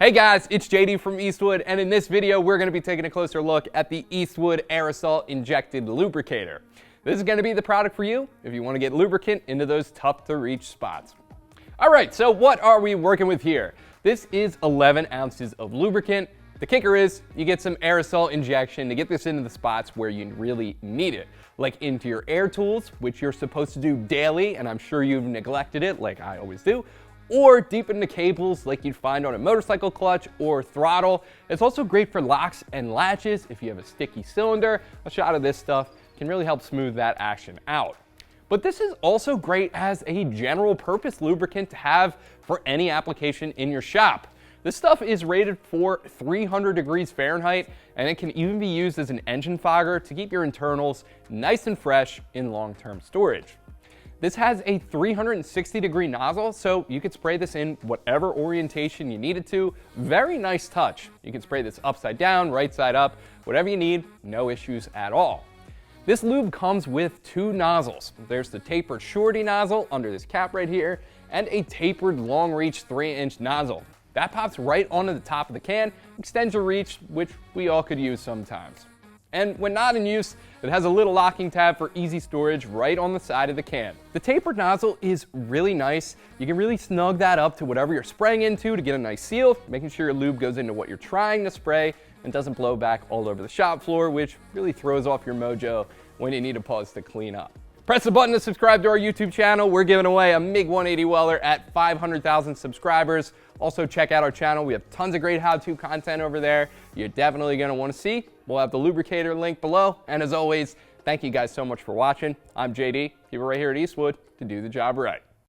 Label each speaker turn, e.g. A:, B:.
A: Hey guys, it's JD from Eastwood, and in this video we're going to be taking a closer look at the Eastwood Aerosol-Injected Lubricator. This is going to be the product for you if you want to get lubricant into those tough to reach spots. Alright, so what are we working with here? This is 11 ounces of lubricant. The kicker is you get some aerosol injection to get this into the spots where you really need it, like into your air tools, which you're supposed to do daily, and I'm sure you've neglected it like I always do, or deep into cables like you'd find on a motorcycle clutch or throttle. It's also great for locks and latches if you have a sticky cylinder. A shot of this stuff can really help smooth that action out. But this is also great as a general purpose lubricant to have for any application in your shop. This stuff is rated for 300 degrees Fahrenheit, and it can even be used as an engine fogger to keep your internals nice and fresh in long-term storage. This has a 360-degree nozzle, so you could spray this in whatever orientation you need it to. Very nice touch. You can spray this upside down, right side up, whatever you need, no issues at all. This lube comes with two nozzles. There's the tapered shorty nozzle under this cap right here, and a tapered long reach 3-inch nozzle. That pops right onto the top of the can, extends your reach, which we all could use sometimes. And when not in use, it has a little locking tab for easy storage right on the side of the can. The tapered nozzle is really nice. You can really snug that up to whatever you're spraying into to get a nice seal, making sure your lube goes into what you're trying to spray and doesn't blow back all over the shop floor, which really throws off your mojo when you need a pause to clean up. Press the button to subscribe to our YouTube channel. We're giving away a MiG 180 welder at 500,000 subscribers. Also check out our channel. We have tons of great how-to content over there you're definitely going to want to see. We'll have the lubricator link below. And as always, thank you guys so much for watching. I'm JD. Keep it right here at Eastwood to do the job right.